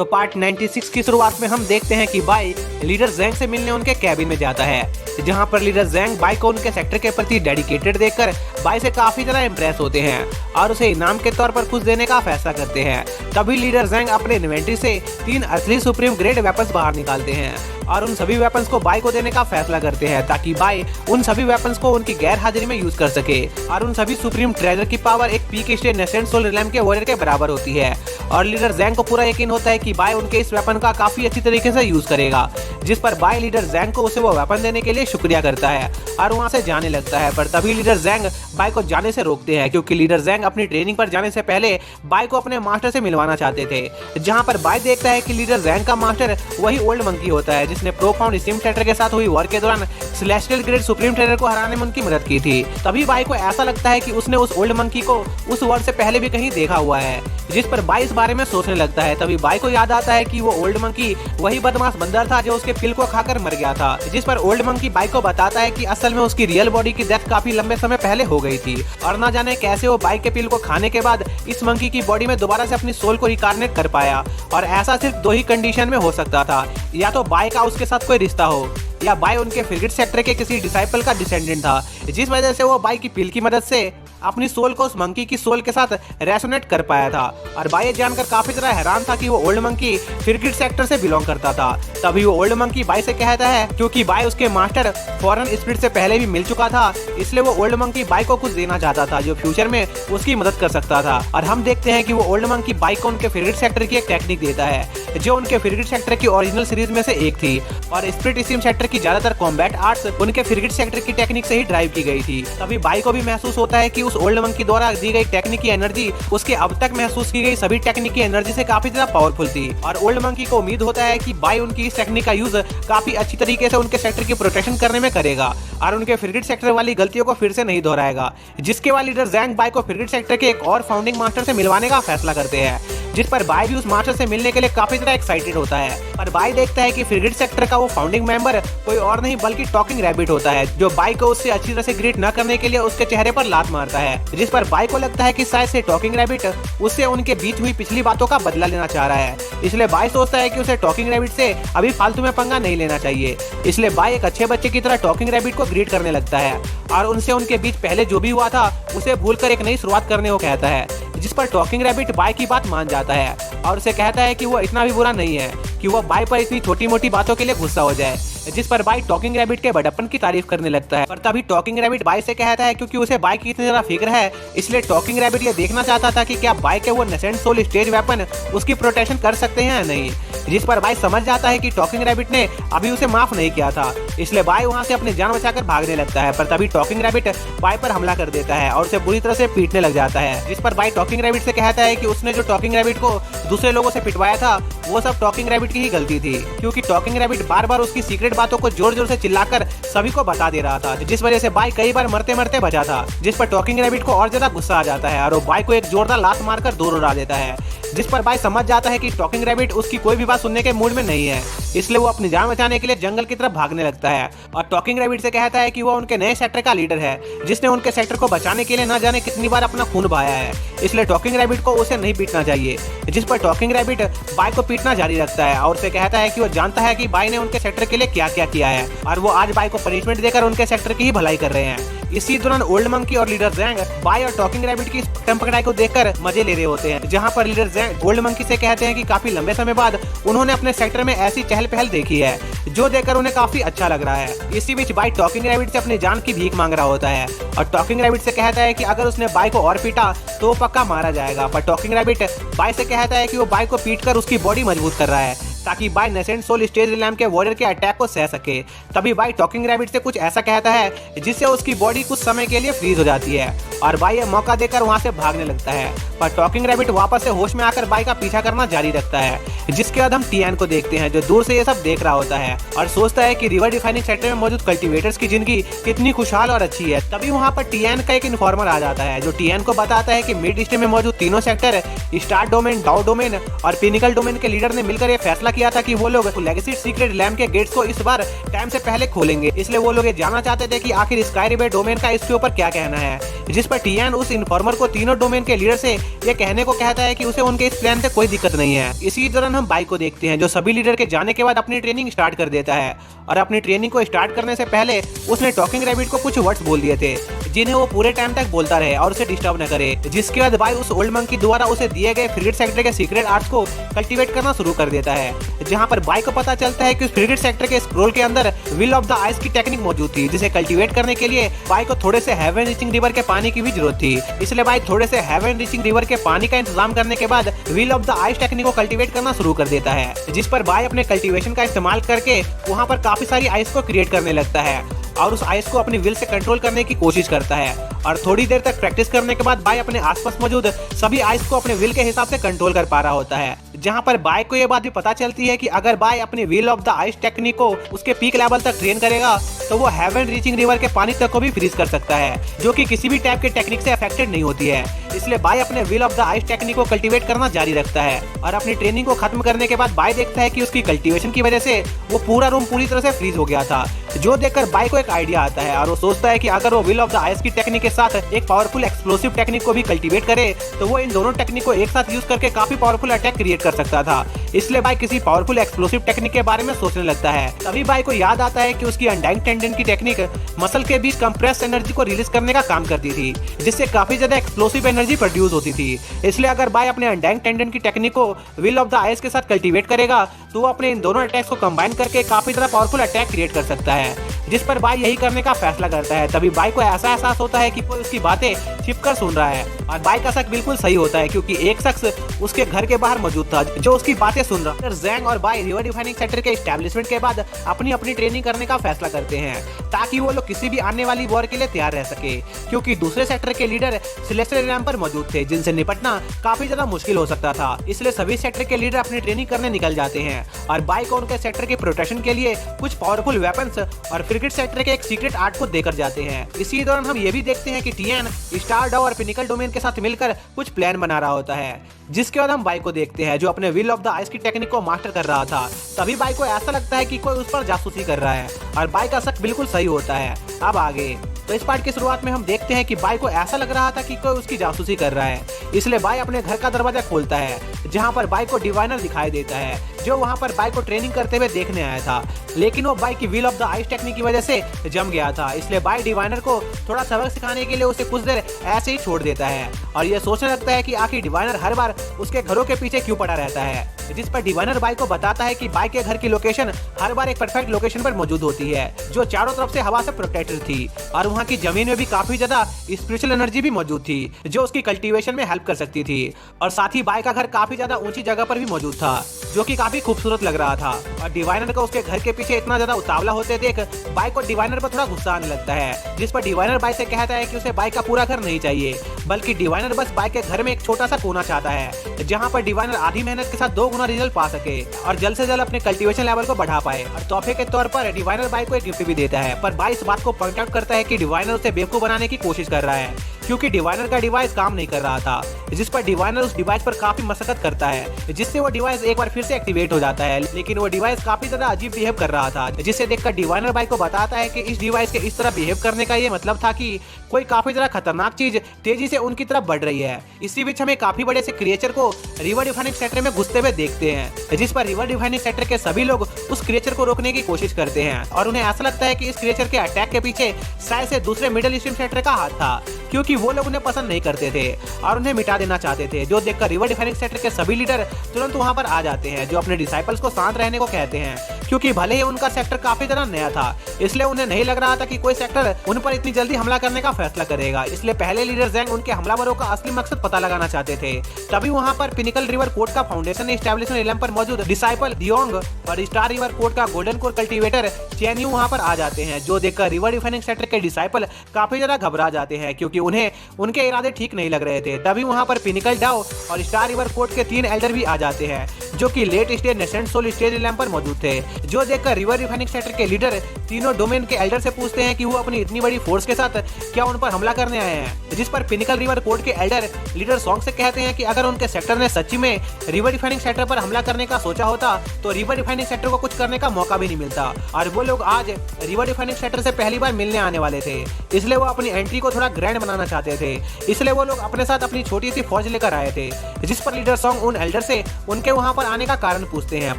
तो पार्ट 96 की शुरुआत में हम देखते हैं कि बाई लीडर ज़ैंग से मिलने उनके कैबिन में जाता है, जहां पर लीडर ज़ैंग बाई को उनके सेक्टर के प्रति डेडिकेटेड देखकर बाई से काफी ज्यादा इम्प्रेस होते हैं और उसे इनाम के तौर पर कुछ देने का फैसला करते हैं। तभी लीडर ज़ैंग अपने इन्वेंट्री से 3 असली सुप्रीम ग्रेड वेपन्स बाहर निकालते हैं और उन सभी वेपन्स को बाई को देने का फैसला करते हैं ताकि बाई उन सभी वेपन्स को उनकी गैर हाजिरी में यूज कर सके। और उन सभी सुप्रीम ट्रेजर की पावर एक पीक स्टेज नेसेंट सोल रिलैम के वॉरियर के बराबर होती है और लीडर ज़ैंग को पूरा यकीन होता है कि बाई उनके इस वेपन का काफी अच्छी तरीके से यूज करेगा, जिस पर बाई लीडर ज़ैंग को उसे वो वेपन देने के लिए शुक्रिया करता है और वहाँ से जाने लगता है। पर तभी लीडर ज़ैंग बाई को जाने से रोकते हैं क्योंकि लीडर ज़ैंग अपनी ट्रेनिंग पर जाने से पहले बाई को अपने मास्टर से मिलवाना चाहते थे, जहाँ पर बाई देखता है कि लीडर ज़ैंग का मास्टर वही ओल्ड मंकी होता है जिसने प्रोफाउंड स्टीम ट्रेटर के साथ हुई वॉर के दौरान सेलेस्टियल ग्रेड सुप्रीम ट्रेटर को हराने में उनकी मदद की थी। तभी बाई को ऐसा लगता है कि उसने उस ओल्ड मंकी को उस वॉर से पहले भी कहीं देखा हुआ है, जिस पर बाई इस बारे में सोचने लगता है। तभी बाई को याद आता है कि वो ओल्ड मंकी वही बदमाश बंदर था जो उसके पिल को खाकर मर गया था, जिस पर ओल्ड मंकी बाई को बताता है कि असल में उसकी रियल बॉडी की डेथ काफी लंबे समय पहले हो गई थी और न जाने कैसे वो बाई के पिल को खाने के बाद इस मंकी की बॉडी में दोबारा से अपनी सोल को रिकार्नेट कर पाया और ऐसा सिर्फ 2 ही कंडीशन में हो सकता था, या तो बाई का उसके साथ कोई रिश्ता हो या बाई उनके फ्रिगेट सेक्टर के किसी डिसाइपल का डिसेंडेंट था, जिस वजह से वो बाई की पिल की मदद से अपनी सोल को उस मंकी की सोल के साथ रेसोनेट कर पाया था। और बाई ये जानकर काफी तरह हैरान था कि वो ओल्ड मंकी फ्रिगेट सेक्टर से बिलोंग करता था। तभी वो ओल्ड मंकी बाई से कहता है क्योंकि बाई उसके मास्टर फॉरेन स्पिरिट से पहले भी मिल चुका था, इसलिए वो ओल्ड मंकी बाई को कुछ देना चाहता था जो फ्यूचर में उसकी मदद कर सकता था। और हम देखते हैं कि वो ओल्ड मंकी बाई को उनके फ्रिगेट सेक्टर की एक टेक्निक देता है जो उनके फ्रिगेट सेक्टर की ओरिजिनल सीरीज में से एक थी और स्पिरिट स्टीम सेक्टर की ज्यादातर कॉम्बैट आर्ट्स उनके फ्रिगेट सेक्टर की टेक्निक से ही ड्राइव की गई थी। तभी बाई को भी महसूस होता है कि उस ओल्ड मंकी द्वारा दी गई टेक्निक की एनर्जी उसके अब तक महसूस की गई सभी टेक्निक की एनर्जी से काफी ज्यादा पावरफुल थी और ओल्ड मंकी को उम्मीद होता है कि बाई उनकी इस टेक्निक का यूज काफी अच्छी तरीके से उनके सेक्टर की प्रोटेक्शन करने में करेगा और उनके फ्रिगेट सेक्टर वाली गलतियों को फिर से नहीं दोहराएगा, जिसके बाद लीडर ज़ैंग बाई को फ्रिगेट सेक्टर के एक और फाउंडिंग मास्टर से मिलवाने का फैसला करते हैं, जिस पर बाई भी उस मास्टर से मिलने के लिए काफी ज्यादा एक्साइटेड होता है। पर बाई देखता है कि फ्रिगेट सेक्टर का वो फाउंडिंग मेंबर कोई और नहीं बल्कि टॉकिंग रैबिट होता है, जो बाई को उससे अच्छी तरह से ग्रीट न करने के लिए उसके चेहरे पर लात मारता है, जिस पर बाई को लगता है कि शायद से टॉकिंग रैबिट उससे उनके बीच हुई पिछली बातों का बदला लेना चाह रहा है। इसलिए बाई सोचता है कि उसे टॉकिंग रैबिट से अभी फालतू में पंगा नहीं लेना चाहिए। इसलिए बाई एक अच्छे बच्चे की तरह टॉकिंग रैबिट को ग्रीट करने लगता है और उनसे उनके बीच पहले जो भी हुआ था उसे भूलकर एक नई शुरुआत करने को कहता है, जिस पर टॉकिंग रैबिट बाई की बात मान जाता है और उसे कहता है कि वो इतना भी बुरा नहीं है कि वो बाई पर इतनी छोटी मोटी बातों के लिए गुस्सा हो जाए, जिस पर बाई टॉकिंग रैबिट के बड़प्पन की तारीफ करने लगता है। पर तभी टॉकिंग रैबिट बाई से कहता है क्योंकि उसे बाई की इतनी ज्यादा फिक्र है, इसलिए टॉकिंग रैबिट ये देखना चाहता था कि क्या बाई के वो नेसेंट सोल स्टेज वेपन उसकी प्रोटेक्शन कर सकते हैं या नहीं, जिस पर बाई समझ जाता है कि टॉकिंग रैबिट ने अभी उसे माफ नहीं किया था, इसलिए बाई वहां से अपनी जान बचाकर भागने लगता है। पर तभी टॉकिंग रैबिट बाई पर हमला कर देता है और उसे बुरी तरह से पीटने लग जाता है, जिस पर बाई टॉकिंग रैबिट से कहता है कि उसने जो टॉकिंग रैबिट को दूसरे लोगों से पिटवाया था वो सब टॉकिंग रैबिट की ही गलती थी, क्योंकि टॉकिंग रैबिट बार बार उसकी सीक्रेट बातों को जोर जोर से चिल्लाकर सभी को बता दे रहा था, जिस वजह से बाई कई बार मरते मरते बचा था, जिस पर टॉकिंग रैबिट को और ज्यादा गुस्सा आ जाता है और वो बाई को एक जोरदार लात मारकर दूर उड़ा देता है, जिस पर बाई समझ जाता है कि टॉकिंग रैबिट उसकी कोई भी बात सुनने के मूड में नहीं है, इसलिए वो अपनी जान बचाने के लिए जंगल की तरफ भागने लगता है और टॉकिंग रैबिट से कहता है कि वो उनके नए सेक्टर का लीडर है जिसने उनके सेक्टर को बचाने के लिए न जाने कितनी बार अपना खून बहाया है, इसलिए टॉकिंग रैबिट को उसे नहीं पीटना चाहिए, जिस पर टॉकिंग रैबिट बाई को पीटना जारी रखता है और उसे कहता है कि वो जानता है कि बाई ने उनके सेक्टर के लिए क्या क्या किया है और वो आज बाई को पनिशमेंट देकर उनके सेक्टर की ही भलाई कर रहे हैं। इसी दौरान ओल्ड मंकी और लीडर ज़ैंग बाई और टॉकिंग रैबिट की पकड़ाई को देखकर मजे ले रहे होते हैं, जहां पर लीडर ज़ैंग ओल्ड मंकी से कहते हैं कि काफी लंबे समय बाद उन्होंने अपने सेक्टर में ऐसी चहल पहल देखी है जो देखकर उन्हें काफी अच्छा लग रहा है। इसी बीच बाई टॉकिंग रैबिट से अपनी जान की भीख मांग रहा होता है और टॉकिंग रैबिट से कहता है कि अगर उसने बाई को और पीटा तो वो पक्का मारा जाएगा। पर टॉकिंग रैबिट बाई से कहता है कि वो बाई को पीटकर उसकी बॉडी मजबूत कर रहा है ताकि बाई नेसेंट सोल स्टेज रिलैम के वॉरियर के अटैक को सह सके। तभी बाई टॉकिंग रैबिट से कुछ ऐसा कहता है जिससे उसकी बॉडी कुछ समय के लिए फ्रीज हो जाती है और बाई ये मौका देकर वहां से भागने लगता है, पर टॉकिंग रैबिट वापस से होश में आकर बाई का पीछा करना जारी रखता है, जिसके बाद हम टियान को देखते हैं जो दूर से ये सब देख रहा होता है और सोचता है कि रिवर डिफाइनिंग सेक्टर में मौजूद कल्टीवेटर्स की जिंदगी कितनी खुशहाल और अच्छी है। तभी वहाँ पर टियान का एक इन्फॉर्मर आ जाता है जो टियान को बताता है कि मिड ईस्ट में मौजूद तीनों सेक्टर स्टार डोमेन, डाउ डोमेन और पिनिकल डोमेन के लीडर ने मिलकर ये फैसला किया था कि वो लोग लेगेसी सीक्रेट लैम्प के गेट्स को इस बार टाइम से पहले खोलेंगे, इसलिए वो लोग ये जानना चाहते थे कि आखिर स्काई रिवर डोमेन का इसके ऊपर क्या कहना है, जिस पर टियान उस इन्फॉर्मर को तीनों डोमेन के लीडर से ये कहने को कहता है कि उसे उनके इस प्लान से कोई दिक्कत नहीं है। इसी दौरान हम बाई को देखते हैं, जो सभी लीडर के जाने के बाद अपनी ट्रेनिंग स्टार्ट कर देता है। और अपनी ट्रेनिंग को स्टार्ट करने से पहले उसने टॉकिंग रैबिट को कुछ वर्ड्स बोल दिए थे, जिन्हें वो पूरे टाइम तक बोलता रहे और उसे डिस्टर्ब न करे। जिसके बाद बाई उस ओल्ड मंकी द्वारा उसे दिए गए फ्रिगेट सेक्टर के सीक्रेट आर्ट्स को कल्टीवेट करना शुरू कर देता है, जहां पर बाई को पता चलता है कि उस फ्रिगेट सेक्टर के स्क्रोल के अंदर विल ऑफ द आइस की टेक्निक मौजूद थी, जिसे कल्टीवेट करने के लिए बाई को थोड़े से हेवन रीचिंग रिवर के पानी की भी जरूरत थी। इसलिए बाई थोड़े से हेवन रीचिंग रिवर के पानी का इंतजाम करने के बाद will of the ice technique को कल्टीवेट करना शुरू कर देता है, जिस पर बाई अपने कल्टीवेशन का इस्तेमाल करके वहां पर काफी सारी आइस को क्रिएट करने लगता है और उस आइस को अपनी विल से कंट्रोल करने की कोशिश करता है। और थोड़ी देर तक प्रैक्टिस करने के बाद बाई अपने आसपास मौजूद सभी आइस को अपने विल के हिसाब से कंट्रोल कर पा रहा होता है, जहां पर बाई को यह बात भी पता चलती है कि अगर बाई अपनी will of the ice technique को उसके पीक लेवल तक ट्रेन करेगा तो वो हेवन रीचिंग रिवर के पानी तक को भी फ्रीज कर सकता है, जो कि किसी भी टाइप के टेक्निक से अफेक्टेड नहीं होती है। इसलिए बाई अपने will of the ice technique को कल्टीवेट करना जारी रखता है और अपनी ट्रेनिंग को खत्म करने के बाद बाई देखता है कि उसकी कल्टीवेशन की वजह से वो पूरा रूम पूरी तरह से फ्रीज हो गया था, जो देखकर बाई को एक आइडिया आता है और वो सोचता है कि अगर वो विल ऑफ द आइस की टेक्निक के साथ एक पावरफुल एक्सप्लोसिव टेक्निक को भी कल्टीवेट करे तो वो इन दोनों टेक्निक को एक साथ यूज करके काफी पावरफुल अटैक क्रिएट कर सकता था। इसलिए बाई किसी पावरफुल एक्सप्लोसिव टेक्निक के बारे में सोचने लगता है। तभी बाई को याद आता है कि उसकी अनडाइंग टेंडन की टेक्निक मसल के बीच कंप्रेस्ड एनर्जी को रिलीज करने का काम करती थी, जिससे काफी ज्यादा एक्सप्लोसिव एनर्जी प्रोड्यूस होती थी। इसलिए अगर बाई अपने अनडाइंग टेंडन की टेक्निक को विल ऑफ द आइस के साथ कल्टीवेट करेगा तो वो अपने इन दोनों अटैक्स को कंबाइन करके काफी ज्यादा पावरफुल अटैक क्रिएट कर सकता है, जिस पर बाई यही करने का फैसला करता है। तभी बाई को ऐसा एहसास होता है कि कोई उसकी बातें छिपकर सुन रहा है और बाई का शक बिल्कुल सही होता है, क्योंकि एक शख्स उसके घर के बाहर मौजूद था जो उसकी बातें सुन रहा। ज़ैंग और बाई रिवर डिफाइनिंग सेक्टर के एस्टैब्लिशमेंट के बाद अपनी अपनी ट्रेनिंग करने का फैसला करते हैं, ताकि वो लोग किसी भी आने वाली वॉर के लिए तैयार रह सके, क्योंकि दूसरे सेक्टर के लीडर सेलेस्टियल रैम पर मौजूद थे, जिनसे निपटना काफी ज्यादा मुश्किल हो सकता था। इसलिए सभी सेक्टर के लीडर अपनी ट्रेनिंग करने निकल जाते हैं और बाई को उनके सेक्टर के प्रोटेक्शन के लिए कुछ पावरफुल वेपन्स और फ्रिगेट सेक्टर के एक सीक्रेट आर्ट को देकर जाते हैं। इसी दौरान हम ये भी देखते हैं कि टीएन स्टार डाउ और पिनिकल डोमेन के साथ मिलकर कुछ प्लान बना रहा होता है, जिसके बाद हम बाई को देखते हैं जो अपने विल ऑफ द आइस की टेक्निक को मास्टर कर रहा था। तभी बाई को ऐसा लगता है कि कोई उस पर जासूसी कर रहा है और बाई का शक बिल्कुल सही होता है। अब आगे तो इस पार्ट की शुरुआत में हम देखते हैं कि बाई को ऐसा लग रहा था कि कोई उसकी जासूसी कर रहा है, इसलिए बाई अपने घर का दरवाजा खोलता है, जहां पर बाई को डिवाइनर दिखाई देता है, जो वहां पर बाई को ट्रेनिंग करते हुए देखने आया था। लेकिन वो बाई की will of the ice technique की वजह से जम गया था, इसलिए बाई डिवाइनर को थोड़ा सबक सिखाने के लिए उसे कुछ देर ऐसे ही छोड़ देता है और ये सोचने लगता है कि आखिर डिवाइनर हर बार उसके घरों के पीछे क्यों पड़ा रहता है। जिस पर डिवाइनर बाई को बताता है कि बाई के घर की लोकेशन हर बार एक परफेक्ट लोकेशन पर मौजूद होती है, जो चारों तरफ से हवा से प्रोटेक्टेड थी और वहाँ की जमीन में भी काफी ज्यादा स्पिरिचुअल एनर्जी भी मौजूद थी, जो उसकी कल्टीवेशन में हेल्प कर सकती थी। और साथ ही बाई का घर काफी ज्यादा ऊंची जगह पर भी मौजूद था, जो कि काफी खूबसूरत लग रहा था। और डिवाइनर को उसके घर के पीछे इतना ज्यादा उतावला होते देख बाई को डिवाइनर पर थोड़ा गुस्सा आने लगता है, जिस पर डिवाइनर बाई से कहता है कि उसे बाई का पूरा घर नहीं चाहिए, बल्कि डिवाइनर बस बाई के घर में एक छोटा सा कोना चाहता है, जहाँ पर डिवाइनर आधी मेहनत के साथ 2 गुना रिजल्ट पा सके और जल्द से जल्द अपने कल्टीवेशन लेवल को बढ़ा पाए। और तोहफे के तौर पर डिवाइनर बाई को एक गिफ्ट भी देता है, पर बाई इस बात को पॉइंट आउट करता है कि डिवाइनर उसे बेवकूफ बनाने की कोशिश कर रहा है, क्योंकि डिवाइनर का डिवाइस काम नहीं कर रहा था, जिस पर डिवाइनर उस डिवाइस पर काफी मशक्कत करता है, जिससे वो डिवाइस एक बार फिर से एक्टिवेट हो जाता है। लेकिन वो डिवाइस काफी ज्यादा अजीब बिहेव कर रहा था, जिसे देखकर डिवाइनर बाई को बताता है कि इस डिवाइस के इस तरह बिहेव करने का ये मतलब था कि कोई काफी ज्यादा खतरनाक चीज तेजी से उनकी तरफ बढ़ रही है। इसी बीच हमें काफी बड़े से क्रिएचर को रिवर डिफाइनिंग सेक्टर में घुसते हुए देखते हैं, जिस पर रिवर डिफाइनिंग सेक्टर के सभी लोग उस क्रिएचर को रोकने की कोशिश करते हैं और उन्हें ऐसा लगता है कि इस क्रिएचर के अटैक के पीछे शायद से दूसरे मिडिल ईस्टर्न सेक्टर का हाथ था, क्योंकि वो लोग उन्हें पसंद नहीं करते थे और उन्हें मिटा देना चाहते थे, जो देखकर रिवर डिफाइनिंग सेक्टर के सभी लीडर तुरंत वहां पर आ जाते हैं, जो अपने डिसाइपल्स को शांत रहने को कहते हैं, क्योंकि भले ही उनका सेक्टर काफी ज्यादा नया था, इसलिए उन्हें नहीं लग रहा था कि कोई सेक्टर उन पर इतनी जल्दी हमला करने का फैसला करेगा। इसलिए पहले लीडर ज़ैंग उनके हमलावरों का असली मकसद पता लगाना चाहते थे। तभी वहां पर पिनिकल रिवर कोड का फाउंडेशन एस्टैब्लिशमेंट एलम पर मौजूद डिसाइपल दियोंग और स्टार रिवर कोड का गोल्डन कोर कल्टीवेटर चेनयू वहां पर आ जाते हैं, जो देखकर रिवर डिफाइनिंग सेक्टर के डिसाइपल काफी ज्यादा घबरा जाते हैं, क्योंकि उन्हें उनके इरादे ठीक नहीं लग रहे थे। तभी वहां पर पिनिकल डाउ और स्टार रिवर कोड के 3 एल्डर भी आ जाते हैं, जो कि late stage nascent soul stage एलम पर मौजूद थे, जो देखकर रिवर डिफाइनिंग सेक्टर के लीडर तीनों डोमेन के एल्डर से पूछते हैं कि वो अपनी इतनी बड़ी फोर्स के साथ क्या उन पर हमला करने आए हैं। जिस पर पिनिकल रिवर कोड के एल्डर लीडर सॉन्ग से कहते हैं कि अगर उनके सेक्टर ने सच्ची में रिवर डिफाइनिंग सेक्टर पर हमला करने का सोचा होता तो रिवर डिफाइनिंग सेक्टर को कुछ करने का मौका भी नहीं मिलता, और वो लोग आज रिवर डिफाइनिंग सेक्टर से पहली बार मिलने आने वाले थे, इसलिए वो अपनी एंट्री को थोड़ा ग्रैंड बनाना चाहते थे। इसलिए वो लोग अपने साथ अपनी छोटी सी फौज लेकर आए थे, जिस पर लीडर सॉन्ग उन एल्डर से उनके वहां पर आने का कारण पूछते हैं,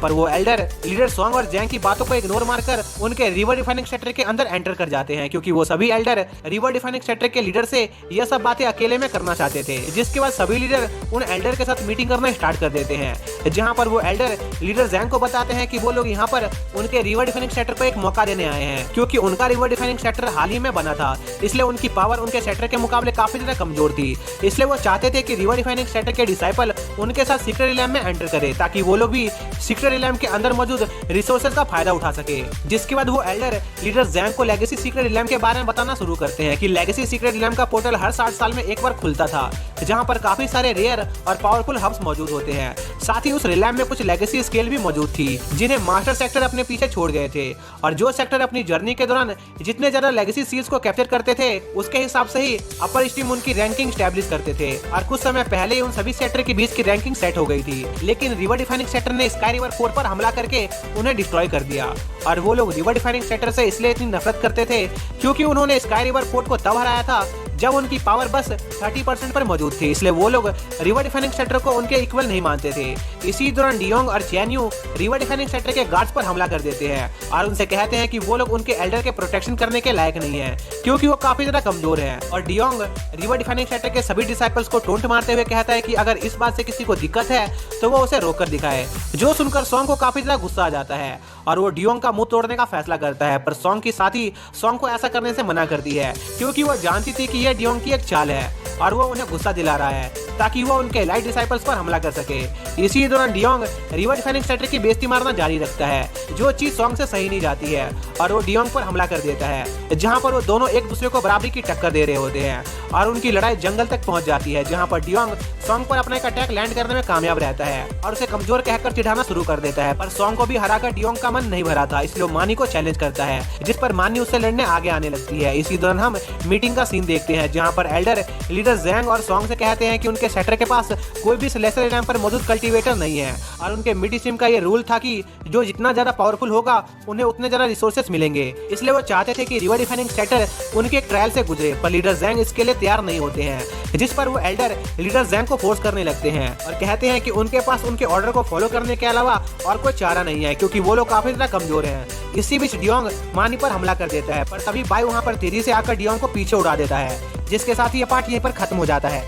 पर वो एल्डर लीडर सॉन्ग और जैंग की बातों को इग्नोर मारकर उनके रिवर डिफाइनिंग सेक्टर के अंदर एंटर कर जाते हैं, क्योंकि वो सभी एल्डर रिवर डिफाइनिंग सेक्टर के लीडर से ये सब बातें अकेले में करना चाहते थे। जिसके बाद सभी लीडर उन एल्डर के साथ मीटिंग करना स्टार्ट कर देते हैं, जहाँ पर वो एल्डर लीडर जैंग को बताते हैं कि वो लोग यहाँ पर उनके रिवर डिफाइनिंग सेक्टर को एक मौका देने आए हैं, क्योंकि उनका रिवर डिफाइनिंग सेक्टर हाल ही में बना था, इसलिए उनकी पावर उनके सेक्टर के मुकाबले काफी ज्यादा कमजोर थी। इसलिए वो चाहते थे कि रिवर डिफाइनिंग सेक्टर के डिसाइपल उनके साथ सीक्रेट रिलैम में एंटर करे, ताकि वो लोग भी सीक्रेट रिलैम के अंदर मौजूद रिसोर्सेज का फायदा उठा सके। जिसके बाद वो एल्डर लीडर जैंग को लेगेसी सीक्रेट रिलैम के बारे में बताना शुरू करते हैं कि लेगेसी सीक्रेट रिलैम का पोर्टल हर 60 साल में एक बार खुलता था, जहां पर काफी सारे रेयर और पावरफुल हब्स मौजूद होते हैं। साथ ही उस रिलैम में कुछ लेगेसी स्केल भी मौजूद थी, जिन्हें मास्टर सेक्टर अपने पीछे छोड़ गए थे, और जो सेक्टर अपनी जर्नी के दौरान जितने ज्यादा लेगेसी सील्स को कैप्चर करते थे, उसके हिसाब से ही अपर स्ट्रीम उनकी रैंकिंग स्टैब्लिश करते थे। और कुछ समय पहले उन सभी सेक्टर के बीच की रैंकिंग सेट हो गई थी, लेकिन रिवर डिफाइनिंग सेक्टर ने स्काई रिवर फोर्ट पर हमला करके उन्हें डिस्ट्रॉय कर दिया। और वो लोग रिवर डिफाइनिंग सेक्टर से इसलिए इतनी नफरत करते थे क्योंकि उन्होंने स्काई रिवर फोर्ट को तब हराया था जब उनकी पावर बस 30% पर मौजूद थी, इसलिए वो लोग रिवर डिफाइनिंग सेक्टर को उनके इक्वल नहीं मानते थे। इसी दौरान डियोंग और चैनयू रिवर डिफाइनिंग सेक्टर के गार्ड्स पर हमला कर देते हैं और उनसे कहते हैं कि वो लोग उनके एल्डर के प्रोटेक्शन करने के लायक नहीं है, क्योंकि वो काफी ज्यादा कमजोर है। और डियोंग रिवर डिफाइनिंग सेक्टर के सभी डिसाइपल्स को टोंट मारते हुए कहता है कि अगर इस बात से किसी को दिक्कत है तो वो उसे रोककर दिखाए, जो सुनकर सॉन्ग को काफी ज्यादा गुस्सा आ जाता है और वो डियोंग का मुंह तोड़ने का फैसला करता है। पर सॉन्ग की साथी सॉन्ग को ऐसा करने से मना करती है, क्योंकि वो जानती थी कि यह डियोंग की एक चाल है और वो उन्हें गुस्सा दिला रहा है ताकि वो उनके लाइट डिसाइपल्स पर हमला कर सके। इसी दौरान डियोंग रिवर डिफाइनिंग सेक्टर की बेइज्जती मारना जारी रखता है, जो चीज सॉन्ग से सही नहीं जाती है, और वो डियोंग पर हमला कर देता है, जहां पर वो दोनों एक दूसरे को बराबरी की टक्कर दे रहे होते हैं और उनकी लड़ाई जंगल तक पहुंच जाती है, जहां पर डियोंग सॉन्ग पर अपना एक अटैक लैंड करने में कामयाब रहता है और उसे कमजोर कहकर चिढ़ाना शुरू कर देता है। पर सॉन्ग को भी हराकर डियोंग का मन नहीं भरा था, इसलिए वो मानी को चैलेंज करता है, जिस पर मानी उससे लड़ने आगे आने लगती है। इसी दौरान हम मीटिंग का सीन देखते हैं, जहां पर एल्डर लीडर जैंग और सॉन्ग से कहते हैं कि उनके सेक्टर के पास कोई भी लेसर रिलैम पर मौजूद कल्टीवेटर नहीं है, और उनके मिड स्ट्रीम का ये रूल था कि जो जितना ज्यादा पावरफुल होगा उन्हें उतने ज्यादा रिसोर्सेस मिलेंगे। इसलिए वो चाहते थे कि रिवर डिफाइनिंग सेक्टर उनके एक ट्रायल से गुजरे, पर लीडर जैंग इसके लिए तैयार नहीं होते हैं, जिस पर वो एल्डर लीडर जैंग को फोर्स करने लगते हैं और कहते हैं कि उनके पास उनके ऑर्डर को फॉलो करने के अलावा और कोई चारा नहीं है, क्योंकि वो लोग काफी ज्यादा कमजोर हैं। इसी बीच डियोंग मानी पर हमला कर देता है, पर तभी बाई वहां पर तेजी से आकर डियोंग को पीछे उड़ा देता है, जिसके साथ ये पार्ट यहीं पर खत्म हो जाता है।